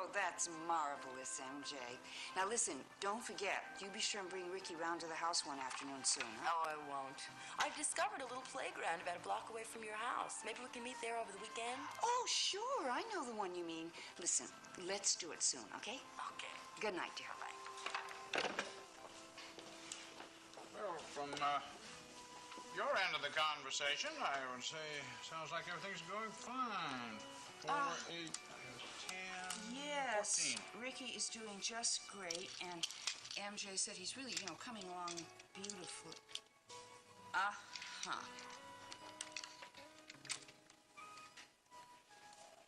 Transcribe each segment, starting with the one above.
Oh, that's marvelous, MJ. Now listen, don't forget, you be sure and bring Ricky round to the house one afternoon soon, huh? Oh, I won't. I've discovered a little playground about a block away from your house. Maybe we can meet there over the weekend? Oh, sure. I know the one you mean. Listen, let's do it soon, okay? Okay. Good night, dear. Well, from your end of the conversation, I would say sounds like everything's going fine. 4, 8, 10, Yes. 14. Ricky is doing just great, and MJ said he's really, coming along beautifully. Uh-huh.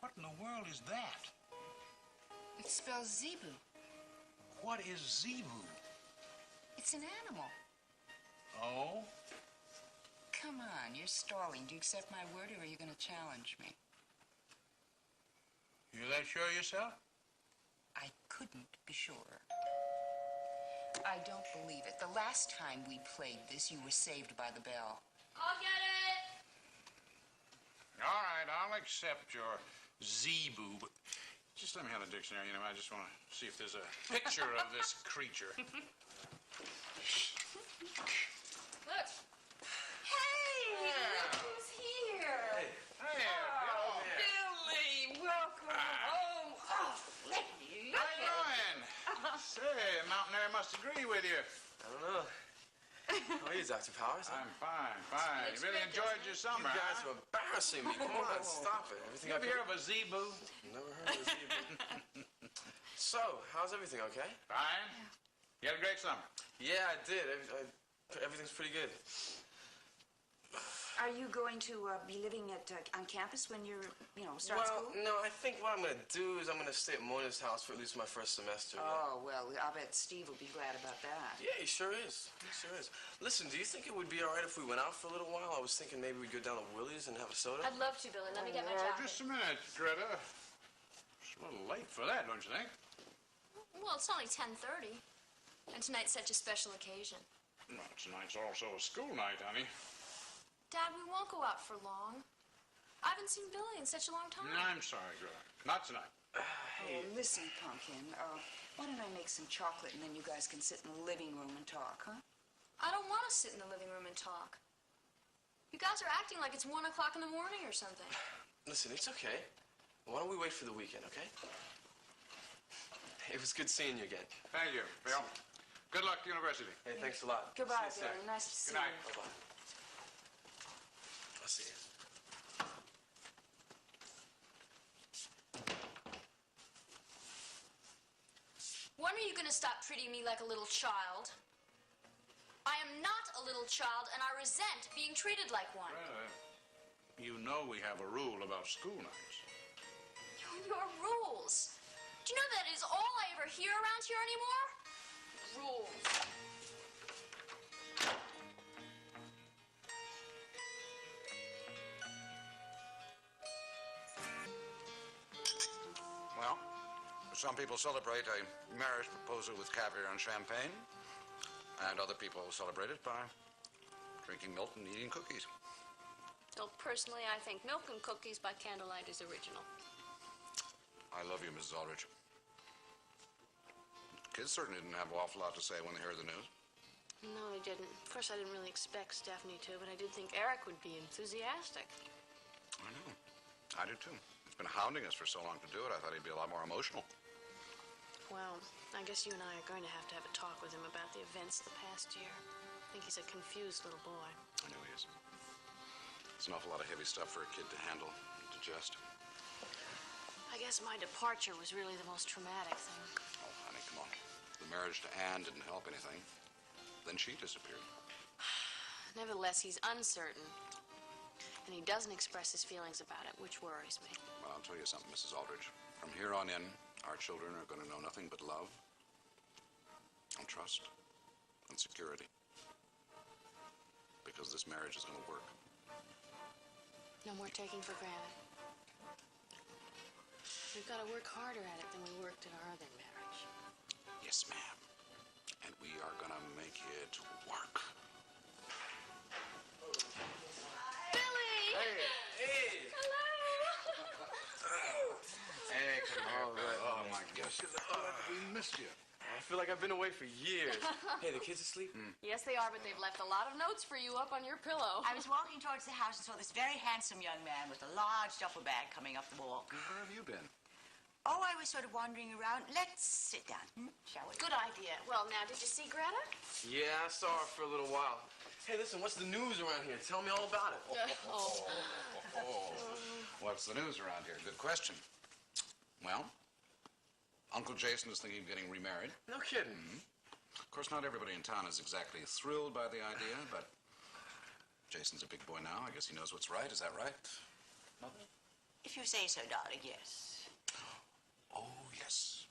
What in the world is that? It spells zebu. What is zebu? It's an animal. Oh? Come on, you're stalling. Do you accept my word, or are you going to challenge me? You that sure yourself? I couldn't be sure. I don't believe it. The last time we played this, you were saved by the bell. I'll get it! All right, I'll accept your zebu, but just let me have the dictionary. I just want to see if there's a picture of this creature. Look! Hey! Look who's here! Hey, Bill. Billy, welcome home. Oh, let me look. How you doing? Say, Mountain Air must agree with you. I don't know. How are you, Dr. Powers? I'm fine, fine. You really enjoyed your summer, You guys huh? are embarrassing me. Come on, stop it. Everything You ever okay? hear of a zebu? Never heard of this either. So, how's everything, okay? Fine. You had a great summer. Yeah, I did. Everything's pretty good. Are you going to be living on campus when you're, start school? No, I think what I'm going to do is I'm going to stay at Mona's house for at least my first semester. Oh, well, I bet Steve will be glad about that. Yeah, he sure is. He sure is. Listen, do you think it would be all right if we went out for a little while? I was thinking maybe we'd go down to Willie's and have a soda. I'd love to, Billy. Let me get my jacket. Just a minute, Greta. It's a little late for that, don't you think? Well, it's only 10:30. And tonight's such a special occasion. No, tonight's also a school night, honey. Dad, we won't go out for long. I haven't seen Billy in such a long time. I'm sorry, Greta. Not tonight. Hey, Oh, listen, Pumpkin, why don't I make some chocolate and then you guys can sit in the living room and talk, huh? I don't want to sit in the living room and talk. You guys are acting like it's 1 o'clock in the morning or something. listen, it's okay. Why don't we wait for the weekend, okay? It was good seeing you again. Thank you, Bill. Good luck to university. Hey, thanks a lot. Goodbye, See you Billy. soon. Nice to see Good night. you. Bye-bye. I'll see you. When are you going to stop treating me like a little child? I am not a little child, and I resent being treated like one. Greta, you know we have a rule about school nights. Your rules. Do you know that is all I ever hear around here anymore? Rules. Well, some people celebrate a marriage proposal with caviar and champagne, and other people celebrate it by drinking milk and eating cookies. Well, personally, I think milk and cookies by candlelight is original. I love you, Mrs. Aldrich. Kids certainly didn't have an awful lot to say when they heard the news. No, they didn't. Of course, I didn't really expect Stephanie to, but I did think Eric would be enthusiastic. I know. I do, too. He's been hounding us for so long to do it, I thought he'd be a lot more emotional. Well, I guess you and I are going to have a talk with him about the events the past year. I think he's a confused little boy. I know he is. It's an awful lot of heavy stuff for a kid to handle and digest. I guess my departure was really the most traumatic thing. Oh, honey, come on. The marriage to Anne didn't help anything. Then she disappeared. Nevertheless, he's uncertain. And he doesn't express his feelings about it, which worries me. Well, I'll tell you something, Mrs. Aldrich. From here on in, our children are going to know nothing but love and trust and security. Because this marriage is going to work. No more taking for granted. We've got to work harder at it than we worked in our other marriage. Yes, ma'am. And we are going to make it work. Billy! Hey! Hello! Hey, come on. All right. Oh, my Yes, goodness. we missed you. I feel like I've been away for years. Hey, the kids asleep? Yes, they are, but they've left a lot of notes for you up on your pillow. I was walking towards the house and saw this very handsome young man with a large duffel bag coming up the walk. Where have you been? Oh, I was sort of wandering around. Let's sit down, shall we? Good idea. Well, now, did you see Greta? Yeah, I saw her for a little while. Hey, listen, what's the news around here? Tell me all about it. Oh. What's the news around here? Good question. Well, Uncle Jason is thinking of getting remarried. No kidding. Of course, not everybody in town is exactly thrilled by the idea, but Jason's a big boy now. I guess he knows what's right. Is that right, Mother? If you say so, darling, yes. Oh, yes.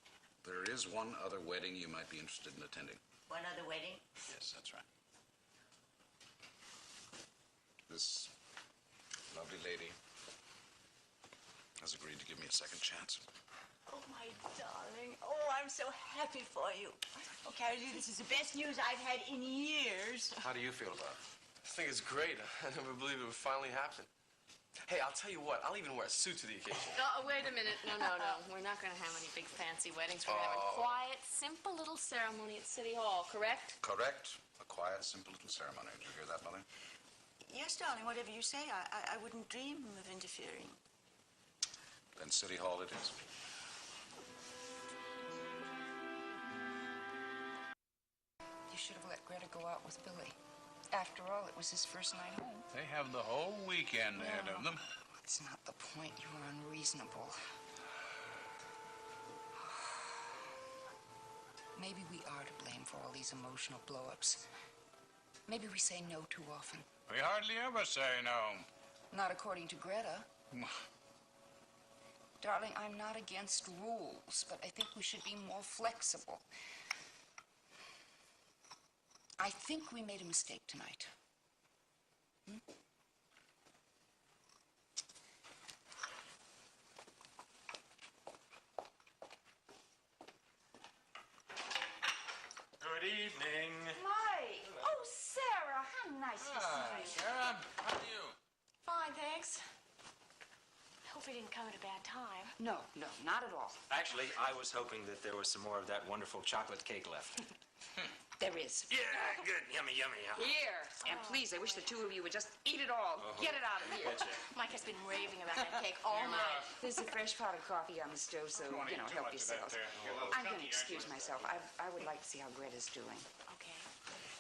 There is one other wedding you might be interested in attending. One other wedding? Yes, that's right. This lovely lady has agreed to give me a second chance. Oh, my darling. Oh, I'm so happy for you. Oh, Carrie, this is the best news I've had in years. How do you feel about it? I think it's great. I never believed it would finally happen. Hey, I'll tell you what. I'll even wear a suit to the occasion. Oh, wait a minute. No. We're not going to have any big fancy weddings. We're going to have a quiet, simple little ceremony at City Hall, correct? Correct. A quiet, simple little ceremony. Did you hear that, Mother? Yes, darling, whatever you say, I wouldn't dream of interfering. Then City Hall it is. You should have let Greta go out with Billy. After all, it was his first night home. They have the whole weekend ahead of them. It's not the point. You were unreasonable. Maybe we are to blame for all these emotional blow-ups. Maybe we say no too often. We hardly ever say no. Not according to Greta. Darling, I'm not against rules, but I think we should be more flexible. I think we made a mistake tonight. Good evening. Mike! Oh, Sarah, how nice to see you. Sarah, how are you? Fine, thanks. Hope we didn't come at a bad time. No, not at all. Actually, I was hoping that there was some more of that wonderful chocolate cake left. There is. Yeah, good. Yummy. Here. And please, I wish the two of you would just eat it all. Get it out of here. Mike has been raving about that cake all night. There's a fresh pot of coffee on the stove, so, Don't want to eat too help much of that yourselves. there. I'm going to excuse myself. I would like to see how Greta's doing. Okay.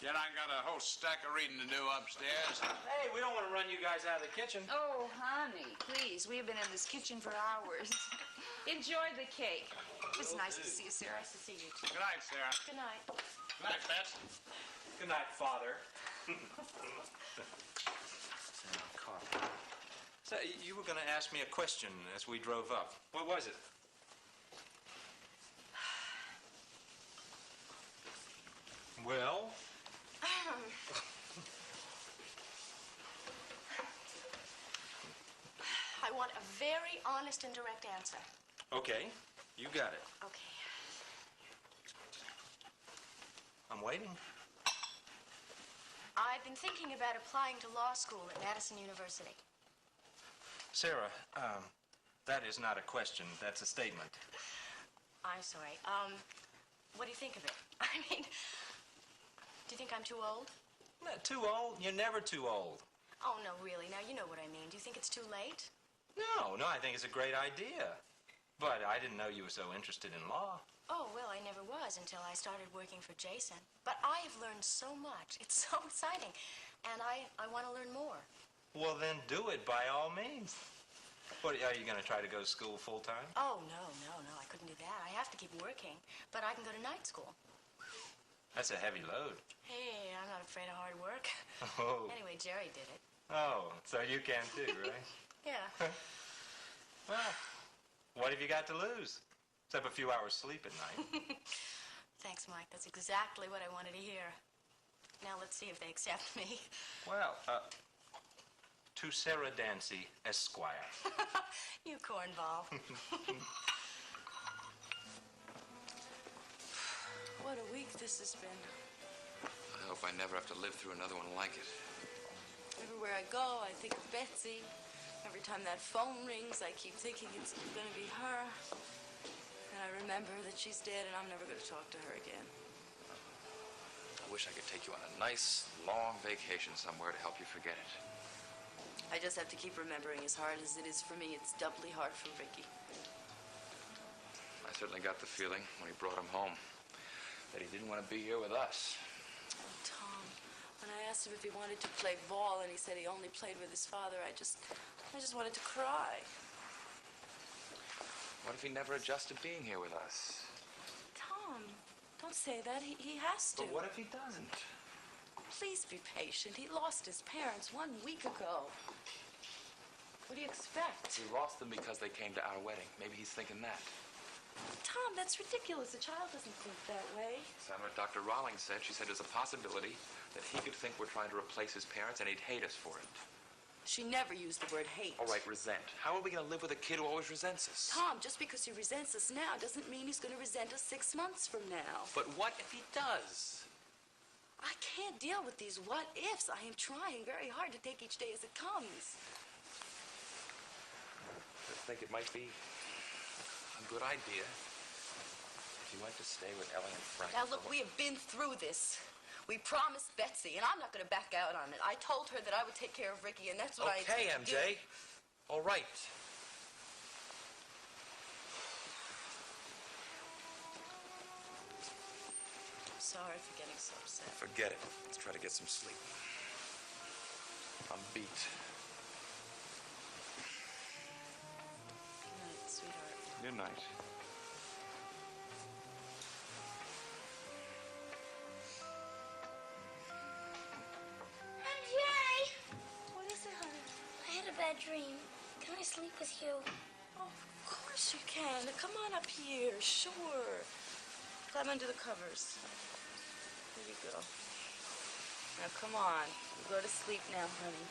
Yet I got a whole stack of reading to do upstairs. Hey, we don't want to run you guys out of the kitchen. Oh, honey, please. We have been in this kitchen for hours. Enjoy the cake. It's nice to see you, Sarah. Nice to see you, too. Good night, Sarah. Good night. Good night, Betsy. Good night, Father. Coffee. So, you were going to ask me a question as we drove up. What was it? Well? I want a very honest and direct answer. Okay, you got it. Okay. I'm waiting. I've been thinking about applying to law school at Madison University. Sarah, that is not a question. That's a statement. I'm sorry. What do you think of it? I mean, do you think I'm too old? Not too old. You're never too old. Oh, no, really. Now, you know what I mean. Do you think it's too late? No, I think it's a great idea. But I didn't know you were so interested in law. Oh, well, I never was until I started working for Jason. But I have learned so much. It's so exciting. And I want to learn more. Well, then do it by all means. What, are you going to try to go to school full time? Oh, no. I couldn't do that. I have to keep working. But I can go to night school. That's a heavy load. Hey, I'm not afraid of hard work. Oh. Anyway, Jerry did it. Oh, so you can too, right? Yeah. Well, what have you got to lose? Except a few hours sleep at night. Thanks, Mike. That's exactly what I wanted to hear. Now let's see if they accept me. Well, to Sarah Dancy, Esquire. You cornball. What a week this has been. I hope I never have to live through another one like it. Everywhere I go, I think of Betsy. Every time that phone rings, I keep thinking it's going to be her. And I remember that she's dead and I'm never going to talk to her again. I wish I could take you on a nice, long vacation somewhere to help you forget it. I just have to keep remembering. As hard as it is for me, it's doubly hard for Ricky. I certainly got the feeling when he brought him home that he didn't want to be here with us. Oh, Tom, when I asked him if he wanted to play ball and he said he only played with his father, I just wanted to cry. What if he never adjusts to being here with us? Tom, don't say that. He has to. But what if he doesn't? Please be patient. He lost his parents 1 week ago. What do you expect? We lost them because they came to our wedding. Maybe he's thinking that. Tom, that's ridiculous. A child doesn't think that way. That's what Dr. Rawlings said. She said there's a possibility that he could think we're trying to replace his parents and he'd hate us for it. She never used the word hate. All right, resent. How are we going to live with a kid who always resents us? Tom, just because he resents us now doesn't mean he's going to resent us 6 months from now. But what if he does? I can't deal with these what-ifs. I am trying very hard to take each day as it comes. I think it might be a good idea if you went to stay with Ellie and Frank. Now, look, we have been through this. We promised Betsy, and I'm not going to back out on it. I told her that I would take care of Ricky, and that's what I Okay, intend to MJ. do. All right. I'm sorry for getting so upset. Forget it. Let's try to get some sleep. I'm beat. Good night, sweetheart. Good night. What is it, honey? I had a bad dream. Can I sleep with you? Oh, of course you can. Come on up here. Sure. Climb under the covers. Here you go. Now, come on. Go to sleep now, honey.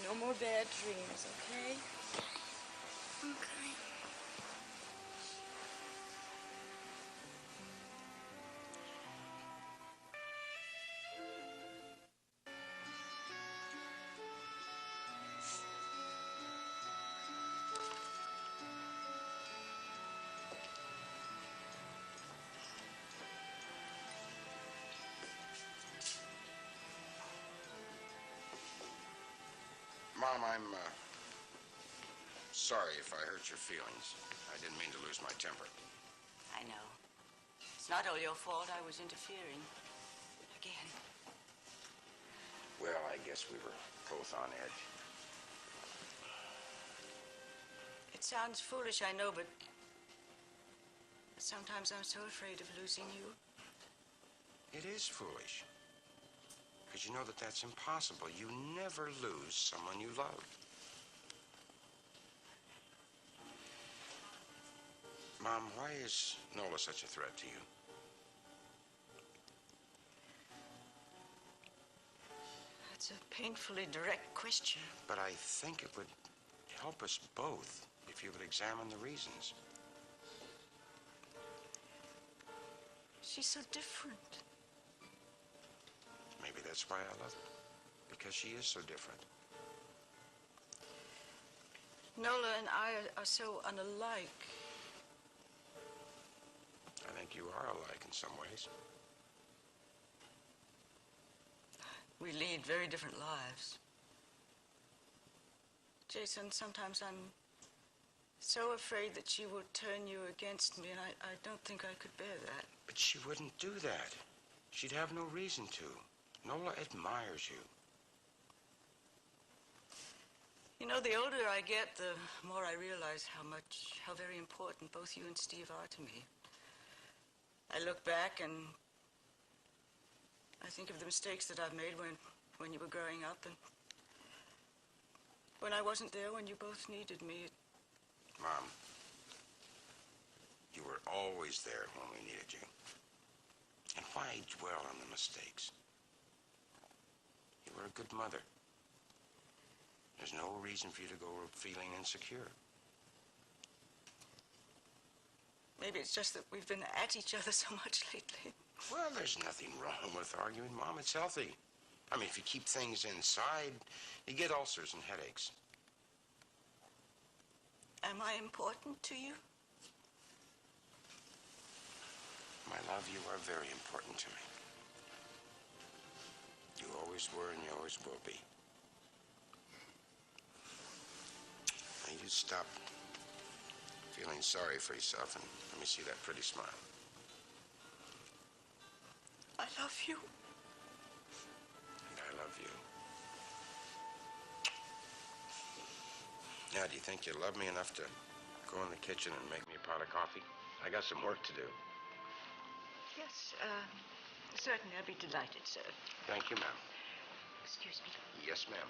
No more bad dreams, okay? Okay. Mom, I'm sorry if I hurt your feelings. I didn't mean to lose my temper. I know. It's not all your fault. I was interfering. Again. Well, I guess we were both on edge. It sounds foolish, I know, but sometimes I'm so afraid of losing you. It is foolish. Because you know that that's impossible. You never lose someone you love. Mom, why is Nola such a threat to you? That's a painfully direct question. But I think it would help us both if you would examine the reasons. She's so different. Maybe that's why I love her. Because she is so different. Nola and I are so unalike. I think you are alike in some ways. We lead very different lives. Jason, sometimes I'm so afraid that she will turn you against me, and I don't think I could bear that. But she wouldn't do that. She'd have no reason to. Nola admires you. You know, the older I get, the more I realize how very important both you and Steve are to me. I look back and I think of the mistakes that I've made when you were growing up and when I wasn't there when you both needed me. Mom, you were always there when we needed you. And why dwell on the mistakes? You were a good mother. There's no reason for you to go feeling insecure. Maybe it's just that we've been at each other so much lately. Well, there's nothing wrong with arguing, Mom. It's healthy. I mean, if you keep things inside, you get ulcers and headaches. Am I important to you? My love, you are very important to me. You always were and you always will be. Now you stop feeling sorry for yourself and let me see that pretty smile. I love you. And I love you. Now, do you think you love me enough to go in the kitchen and make me a pot of coffee? I got some work to do. Yes, certainly. I'd be delighted, sir. Thank you, ma'am. Excuse me. Yes, ma'am.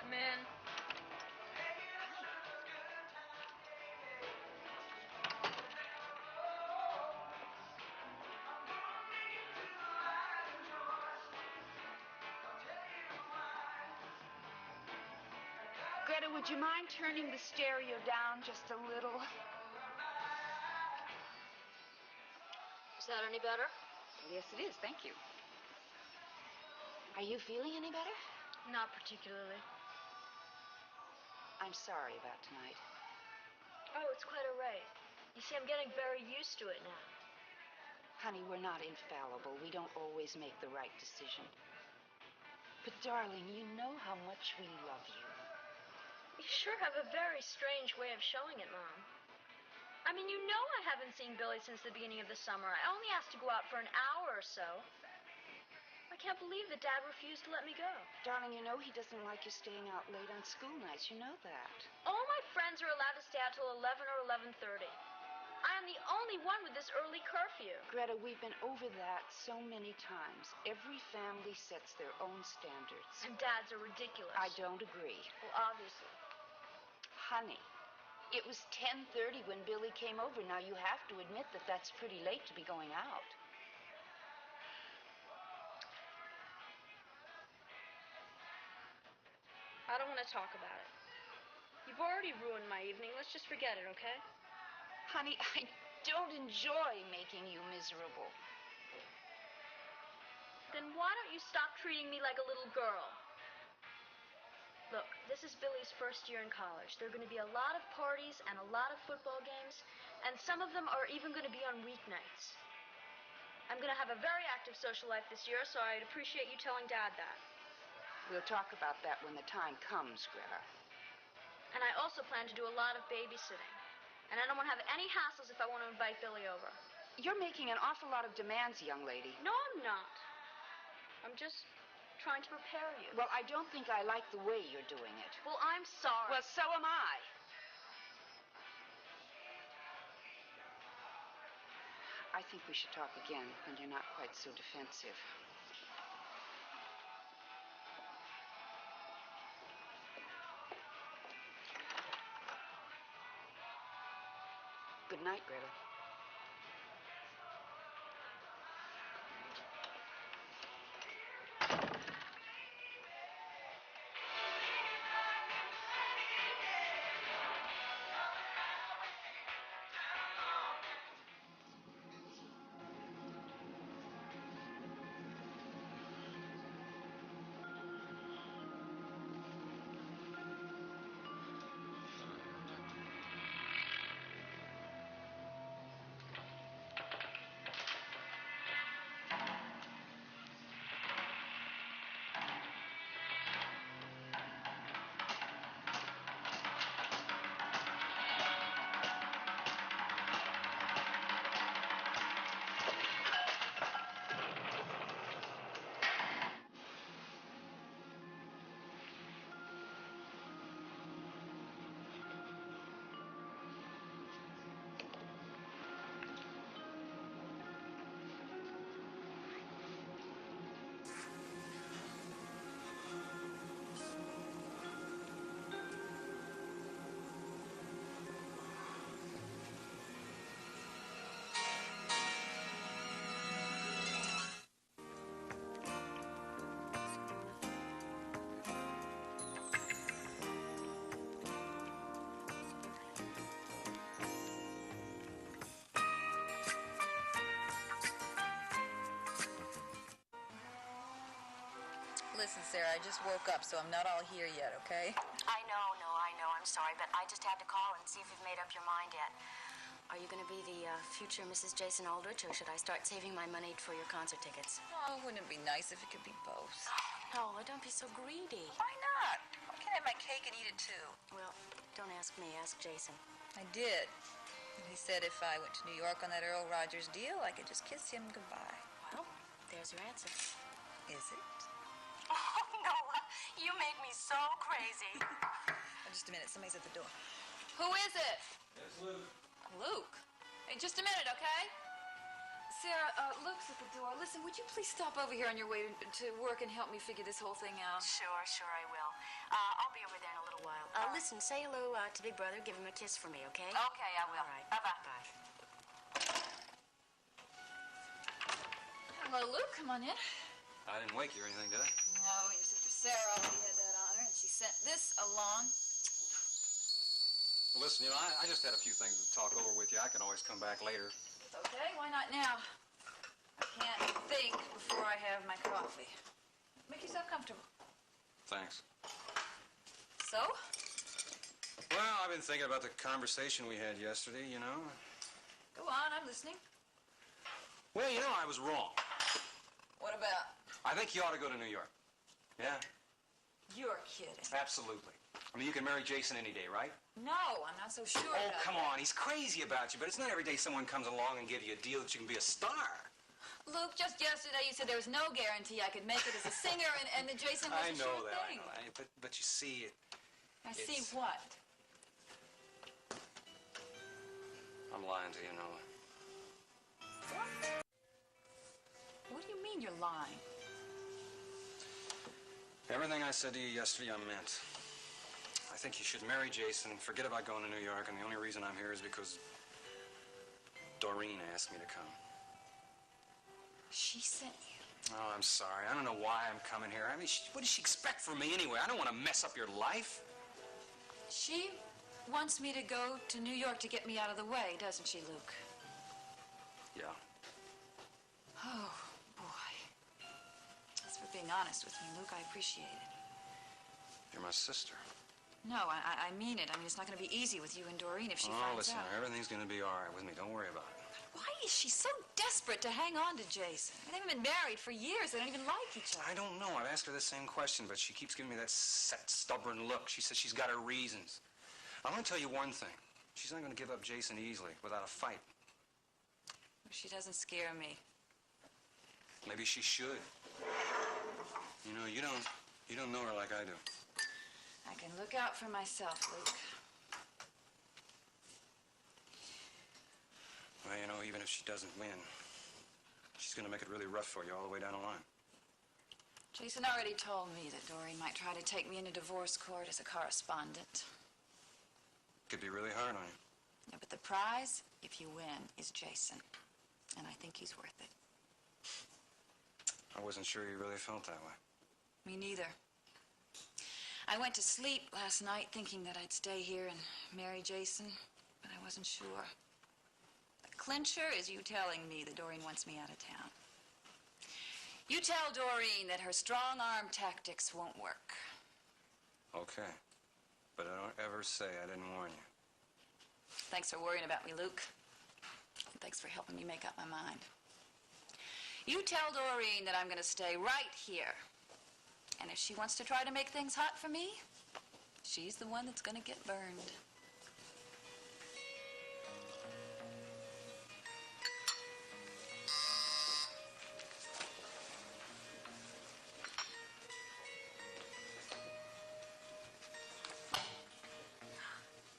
Come in. Greta, would you mind turning the stereo down just a little? Is that any better? Yes, it is. Thank you. Are you feeling any better? Not particularly. I'm sorry about tonight. Oh, it's quite all right. You see, I'm getting very used to it now. Honey, we're not infallible. We don't always make the right decision. But, darling, you know how much we love you. You sure have a very strange way of showing it, Mom. I mean, you know I haven't seen Billy since the beginning of the summer. I only asked to go out for an hour or so. I can't believe that Dad refused to let me go. Darling, you know he doesn't like you staying out late on school nights. You know that. All my friends are allowed to stay out till 11 or 11:30. I am the only one with this early curfew. Greta, we've been over that so many times. Every family sets their own standards. And Dad's are ridiculous. I don't agree. Well, obviously. Honey, it was 10:30 when Billy came over. Now, you have to admit that that's pretty late to be going out. I don't want to talk about it. You've already ruined my evening. Let's just forget it, okay? Honey, I don't enjoy making you miserable. Then why don't you stop treating me like a little girl? Look, this is Billy's first year in college. There are going to be a lot of parties and a lot of football games, and some of them are even going to be on weeknights. I'm going to have a very active social life this year, so I'd appreciate you telling Dad that. We'll talk about that when the time comes, Greta. And I also plan to do a lot of babysitting. And I don't want to have any hassles if I want to invite Billy over. You're making an awful lot of demands, young lady. No, I'm not. I'm just trying to prepare you. Well, I don't think I like the way you're doing it. Well, I'm sorry. Well, so am I. I think we should talk again when you're not quite so defensive. Good night, Greta. Listen, Sarah, I just woke up, so I'm not all here yet, okay? I know. I'm sorry, but I just had to call and see if you've made up your mind yet. Are you going to be the future Mrs. Jason Aldrich, or should I start saving my money for your concert tickets? Oh, wouldn't it be nice if it could be both? No, don't be so greedy. Why not? I can have my cake and eat it, too. Well, don't ask me. Ask Jason. I did. And he said if I went to New York on that Earl Rogers deal, I could just kiss him goodbye. Well, there's your answer. Is it? Oh, Noah, you make me so crazy. Just a minute. Somebody's at the door. Who is it? It's Luke. Luke? Hey, just a minute, okay? Sarah, Luke's at the door. Listen, would you please stop over here on your way to work and help me figure this whole thing out? Sure, I will. I'll be over there in a little while. Listen, say hello to Big Brother. Give him a kiss for me, okay? Okay, I will. All right. Bye-bye. Bye. Hello, Luke. Come on in. I didn't wake you or anything, did I? No, your sister Sarah already had that honor, and she sent this along. Well, listen, I just had a few things to talk over with you. I can always come back later. It's okay. Why not now? I can't think before I have my coffee. Make yourself comfortable. Thanks. So? Well, I've been thinking about the conversation we had yesterday, you know. Go on, I'm listening. Well, you know, I was wrong. What about? I think you ought to go to New York. Yeah? You're kidding. Absolutely. I mean, you can marry Jason any day, right? No, I'm not so sure. Oh, about come that. on. He's crazy about you, but it's not every day someone comes along and gives you a deal that you can be a star. Luke, just yesterday you said there was no guarantee I could make it as a singer, and that Jason was I a know sure that. thing. I know. But you see, I see what? I'm lying to you, Noah. What do you mean you're lying? Everything I said to you yesterday, I meant. I think you should marry Jason, forget about going to New York, and the only reason I'm here is because Doreen asked me to come. She sent you? Oh, I'm sorry. I don't know why I'm coming here. I mean, what does she expect from me anyway? I don't want to mess up your life. She wants me to go to New York to get me out of the way, doesn't she, Luke? Yeah. Oh, boy. Thanks for being honest with me, Luke. I appreciate it. You're my sister. No, I mean it. I mean, it's not going to be easy with you and Doreen if she finds listen, out. everything's going to be all right with me. Don't worry about it. Why is she so desperate to hang on to Jason? I mean, they've been married for years. They don't even like each other. I don't know. I've asked her the same question, but she keeps giving me that set, stubborn look. She says she's got her reasons. I'm going to tell you one thing. She's not going to give up Jason easily without a fight. She doesn't scare me. Maybe she should. You know, you don't know her like I do. I can look out for myself, Luke. Well, you know, even if she doesn't win, she's going to make it really rough for you all the way down the line. Jason already told me that Doreen might try to take me into divorce court as a correspondent. Could be really hard on you. Yeah, but the prize, if you win, is Jason. And I think he's worth it. I wasn't sure you really felt that way. Me neither. I went to sleep last night thinking that I'd stay here and marry Jason, but I wasn't sure. The clincher is you telling me that Doreen wants me out of town. You tell Doreen that her strong-arm tactics won't work. Okay. But don't ever say I didn't warn you. Thanks for worrying about me, Luke. And thanks for helping me make up my mind. You tell Doreen that I'm going to stay right here. And if she wants to try to make things hot for me, she's the one that's going to get burned.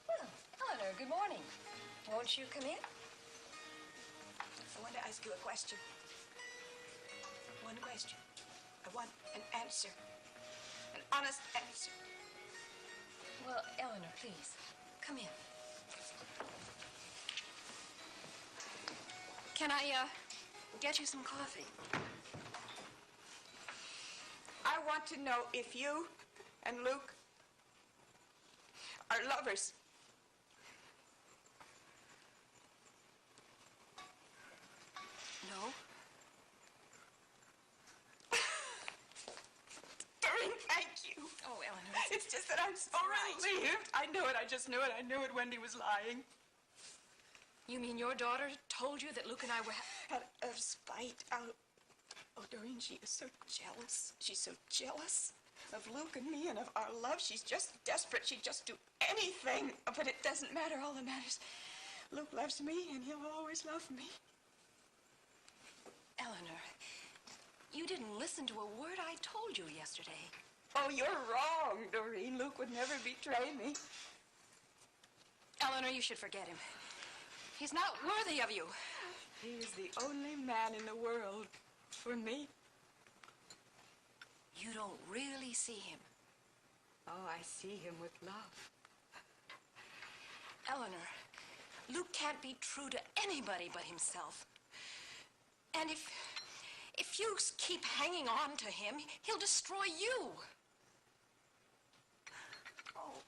Well, Eleanor, good morning. Won't you come in? I want to ask you a question. One question. I want an answer. An honest answer. Well, Eleanor, please, come in. Can I, get you some coffee? I want to know if you and Luke are lovers. No. It's just that I'm so relieved. I knew it. I just knew it. I knew it. Wendy was lying. You mean your daughter told you that Luke and I were... Out of spite. Oh, Doreen, she is so jealous. She's so jealous of Luke and me and of our love. She's just desperate. She'd just do anything. But it doesn't matter. All that matters, Luke loves me, and he'll always love me. Eleanor, you didn't listen to a word I told you yesterday. Oh, you're wrong, Doreen. Luke would never betray me. Eleanor, you should forget him. He's not worthy of you. He is the only man in the world for me. You don't really see him. Oh, I see him with love. Eleanor, Luke can't be true to anybody but himself. And if you keep hanging on to him, he'll destroy you. Oh.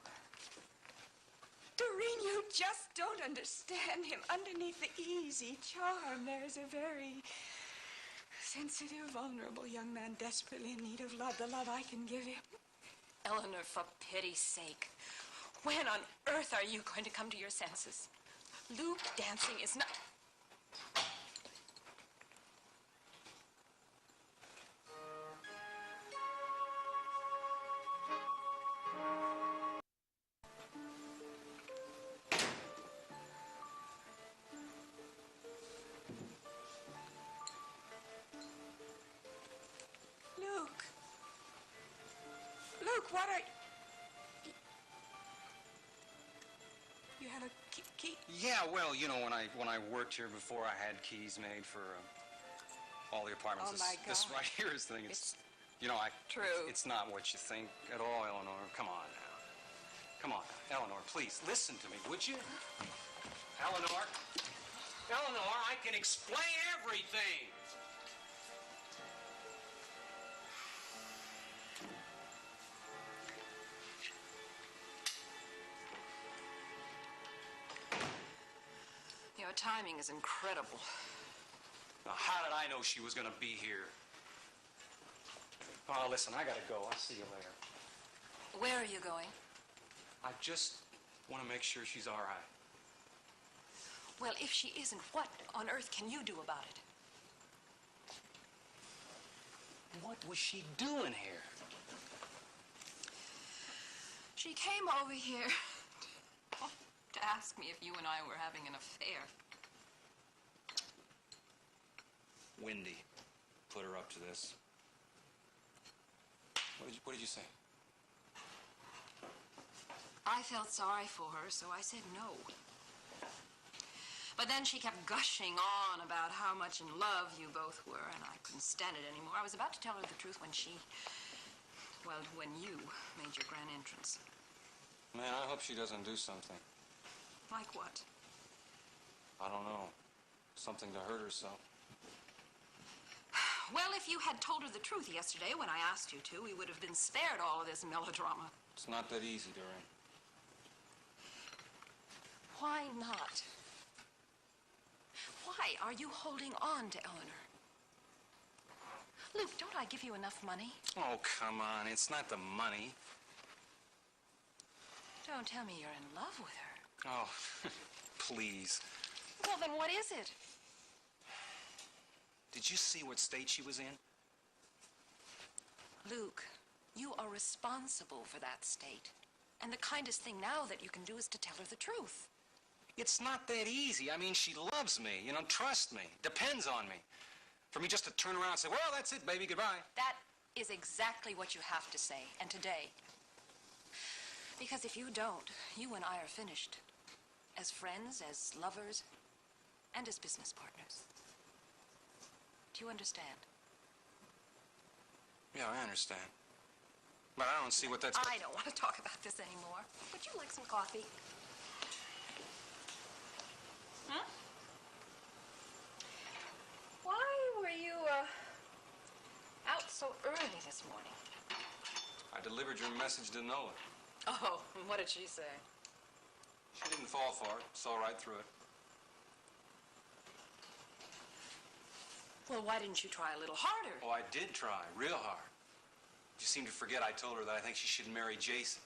Doreen, you just don't understand him. Underneath the easy charm, there's a very sensitive, vulnerable young man desperately in need of love, the love I can give him. Eleanor, for pity's sake, when on earth are you going to come to your senses? Luke dancing is not... Luke, what are... You have a key? Yeah, well, you know, when I worked here before, I had keys made for all the apartments. Oh, my This God. right here is thing. It's you know, True. It's not what you think at all, Eleanor. Come on now. Come on, Eleanor, please listen to me, would you? Eleanor, I can explain everything. Your timing is incredible. Now, how did I know she was going to be here? Oh, listen, I got to go. I'll see you later. Where are you going? I just want to make sure she's all right. Well, if she isn't, what on earth can you do about it? What was she doing here? She came over here to ask me if you and I were having an affair. Wendy put her up to this. What did you say? I felt sorry for her, so I said no. But then she kept gushing on about how much in love you both were, and I couldn't stand it anymore. I was about to tell her the truth when when you made your grand entrance. Man, I hope she doesn't do something. Like what? I don't know. Something to hurt herself. Well, if you had told her the truth yesterday when I asked you to, we would have been spared all of this melodrama. It's not that easy, Doreen. Why not? Why are you holding on to Eleanor? Luke, don't I give you enough money? Oh, come on. It's not the money. Don't tell me you're in love with her. Oh, please. Well, then what is it? Did you see what state she was in? Luke, you are responsible for that state. And the kindest thing now that you can do is to tell her the truth. It's not that easy. I mean, she loves me, you know, trust me, depends on me. For me just to turn around and say, well, that's it, baby, goodbye. That is exactly what you have to say, and today. Because if you don't, you and I are finished. As friends, as lovers, and as business partners. Do you understand? Yeah, I understand. But I don't see what that's... I don't want to talk about this anymore. Would you like some coffee? Huh? Why were you, out so early this morning? I delivered your message to Nola. Oh, and what did she say? She didn't fall for it. Saw right through it. Well, why didn't you try a little harder? Oh, I did try, real hard. You seem to forget I told her that I think she should marry Jason.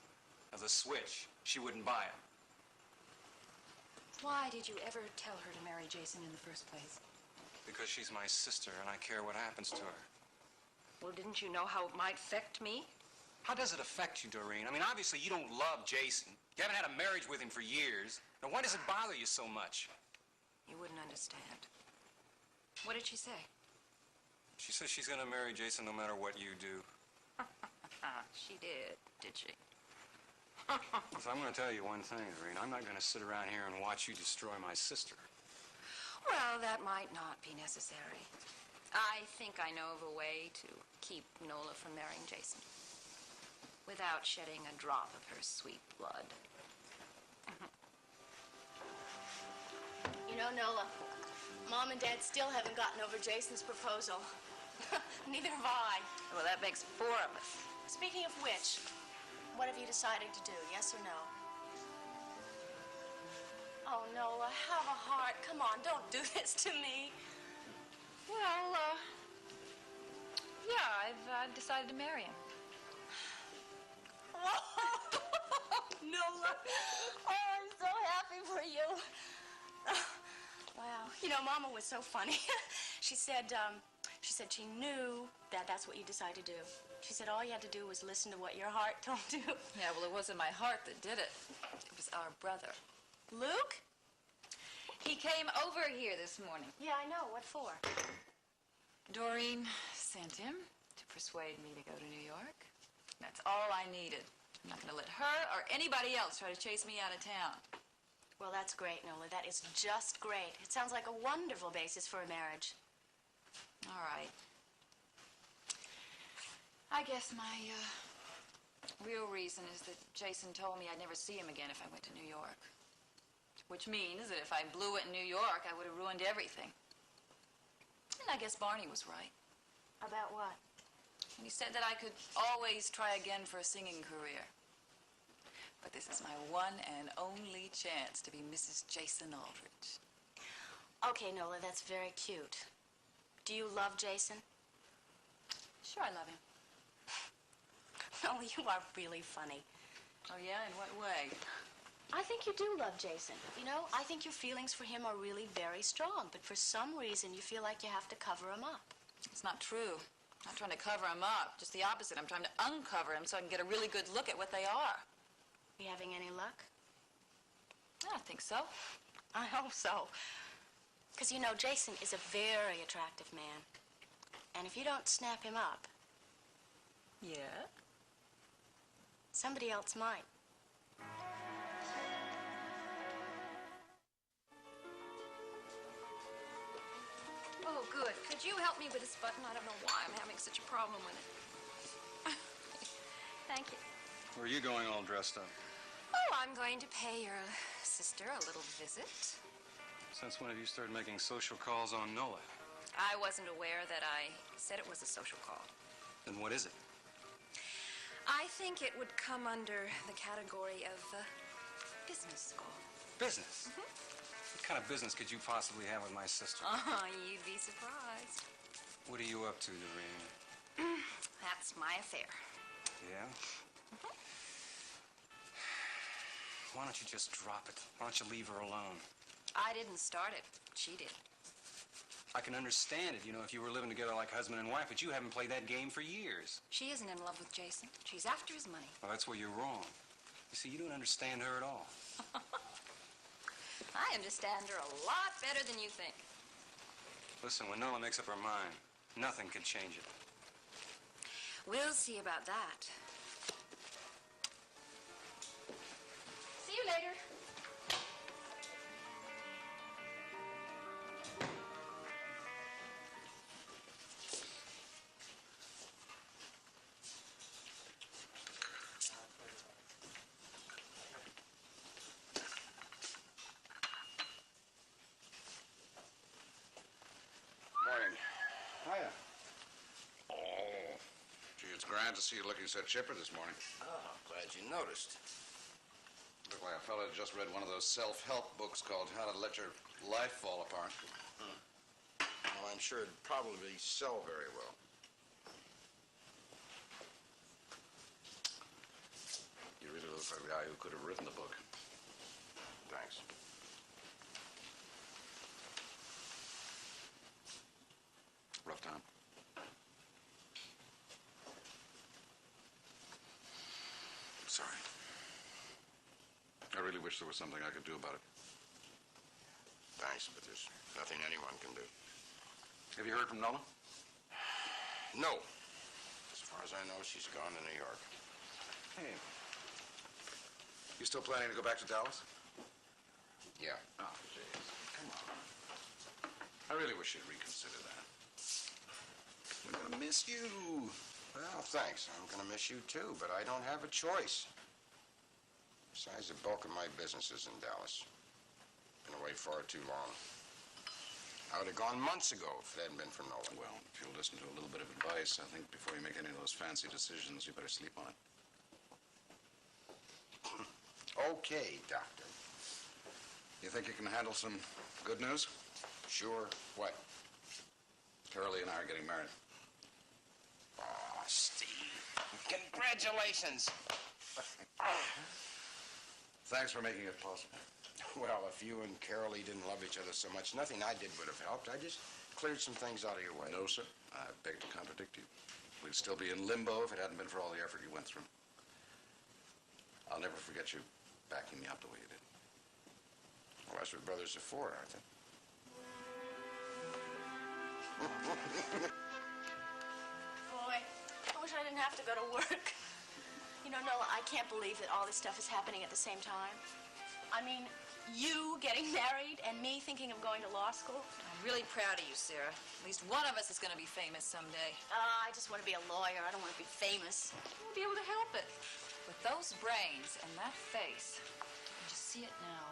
Now, the switch, she wouldn't buy it. Why did you ever tell her to marry Jason in the first place? Because she's my sister and I care what happens to her. Well, didn't you know how it might affect me? How does it affect you, Doreen? I mean, obviously you don't love Jason. You haven't had a marriage with him for years. Now, why does it bother you so much? You wouldn't understand. What did she say? She says she's gonna marry Jason no matter what you do. She did she? So I'm gonna tell you one thing, Doreen. I'm not gonna sit around here and watch you destroy my sister. Well, that might not be necessary. I think I know of a way to keep Nola from marrying Jason without shedding a drop of her sweet blood. You know, Nola, Mom and Dad still haven't gotten over Jason's proposal. Neither have I. Well, that makes 4 of us. Speaking of which, what have you decided to do, yes or no? Oh, Nola, have a heart. Come on, don't do this to me. Well, yeah, I've decided to marry him. Nola, oh, I'm so happy for you. Wow. You know, Mama was so funny. She said she knew that that's what you decided to do. She said all you had to do was listen to what your heart told you. Yeah, well, it wasn't my heart that did it. It was our brother. Luke? He came over here this morning. Yeah, I know. What for? Doreen sent him to persuade me to go to New York. That's all I needed. I'm not going to let her or anybody else try to chase me out of town. Well, that's great, Nola. That is just great. It sounds like a wonderful basis for a marriage. All right. I guess my real reason is that Jason told me I'd never see him again if I went to New York. Which means that if I blew it in New York, I would have ruined everything. And I guess Barney was right. About what? And he said that I could always try again for a singing career. But this is my one and only chance to be Mrs. Jason Aldrich. Okay, Nola, that's very cute. Do you love Jason? Sure, I love him. Nola, you are really funny. Oh, yeah? In what way? I think you do love Jason. You know, I think your feelings for him are really very strong, but for some reason you feel like you have to cover him up. It's not true. I'm not trying to cover him up. Just the opposite. I'm trying to uncover him so I can get a really good look at what they are. You having any luck? I think so. I hope so. Because, you know, Jason is a very attractive man. And if you don't snap him up... Yeah? Somebody else might. Oh, good. Could you help me with this button? I don't know why I'm having such a problem with it. Thank you. Where are you going all dressed up? Oh, I'm going to pay your sister a little visit. Since when have you started making social calls on Nola? I wasn't aware that I said it was a social call. Then what is it? I think it would come under the category of business call. Business? Mm-hmm. What kind of business could you possibly have with my sister? Oh, you'd be surprised. What are you up to, Doreen? That's my affair. Yeah? Mm-hmm. Why don't you just drop it? Why don't you leave her alone? I didn't start it. She did. I can understand it, you know, if you were living together like husband and wife, but you haven't played that game for years. She isn't in love with Jason. She's after his money. Well, that's where you're wrong. You see, you don't understand her at all. I understand her a lot better than you think. Listen, when Nola makes up her mind, nothing can change it. We'll see about that. See you later. Morning. Hiya. Oh, gee, it's grand to see you looking so chipper this morning. Oh, glad you noticed. Look like a fellow who just read one of those self-help books called How to Let Your Life Fall Apart. Well, I'm sure it'd probably sell very well. for a guy who could have written the book. Thanks. Rough time. Sorry. I really wish there was something I could do about it. Thanks, but there's nothing anyone can do. Have you heard from Nola? No. As far as I know, she's gone to New York. Hey. You still planning to go back to Dallas? Yeah. Oh, jeez. Come on. I really wish you'd reconsider that. We're gonna miss you. Well, thanks. I'm gonna miss you too, but I don't have a choice. Besides, the bulk of my business is in Dallas. Been away far too long. I would have gone months ago if it hadn't been for Nolan. Well, if you'll listen to a little bit of advice, I think before you make any of those fancy decisions, you better sleep on it. Okay, Doctor. You think you can handle some good news? Sure. What? Carolee and I are getting married. Oh, Steve. Congratulations. Thanks for making it possible. Well, if you and Carolee didn't love each other so much, nothing I did would have helped. I just cleared some things out of your way. No, sir. I beg to contradict you. We'd still be in limbo if it hadn't been for all the effort you went through. I'll never forget you backing me up the way you did. Well, that's what brothers are for, aren't they? Boy, I wish I didn't have to go to work. You know, Nola, I can't believe that all this stuff is happening at the same time. I mean, you getting married and me thinking of going to law school. I'm really proud of you, Sarah. At least one of us is going to be famous someday. I just want to be a lawyer. I don't want to be famous. You won't be able to help it. With those brains and that face, you can just see it now.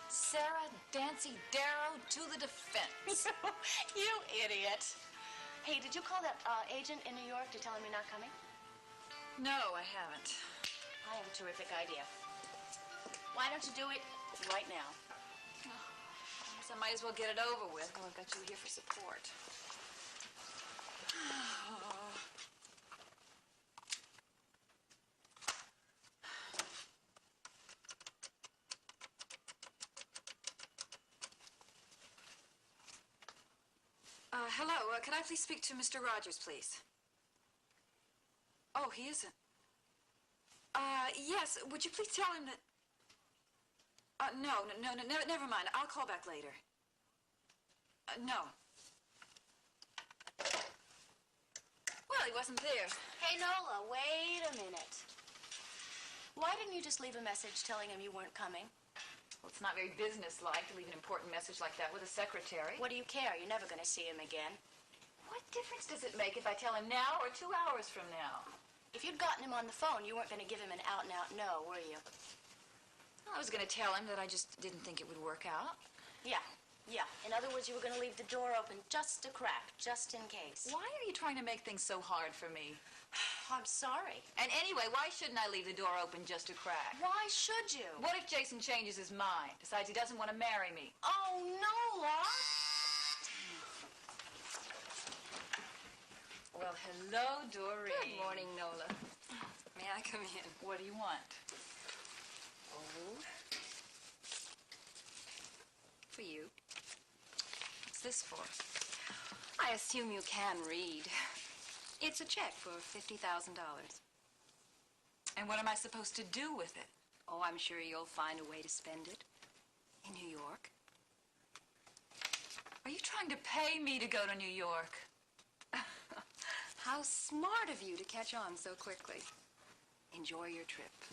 Sarah Dancy Darrow to the defense. You idiot. Hey, did you call that agent in New York to tell him you're not coming? No, I haven't. I have a terrific idea. Why don't you do it right now? Oh, I guess I might as well get it over with while I've got you here for support. Hello, could I please speak to Mr. Rogers, please? Oh, he isn't. Yes, would you please tell him that... No, never mind. I'll call back later. No. Well, he wasn't there. Hey, Nola, wait a minute. Why didn't you just leave a message telling him you weren't coming? Well, it's not very businesslike to leave an important message like that with a secretary. What do you care? You're never going to see him again. What difference does it make if I tell him now or 2 hours from now? If you'd gotten him on the phone, you weren't going to give him an out-and-out no, were you? Well, I was going to tell him that I just didn't think it would work out. Yeah. In other words, you were going to leave the door open just a crack, just in case. Why are you trying to make things so hard for me? I'm sorry. And anyway, why shouldn't I leave the door open just a crack? Why should you? What if Jason changes his mind, decides he doesn't want to marry me? Oh, Nola! Well, hello, Doreen. Good morning, Nola. May I come in? What do you want? Oh. For you. What's this for? I assume you can read. It's a check for $50,000. And what am I supposed to do with it? Oh, I'm sure you'll find a way to spend it. In New York. Are you trying to pay me to go to New York? How smart of you to catch on so quickly. Enjoy your trip.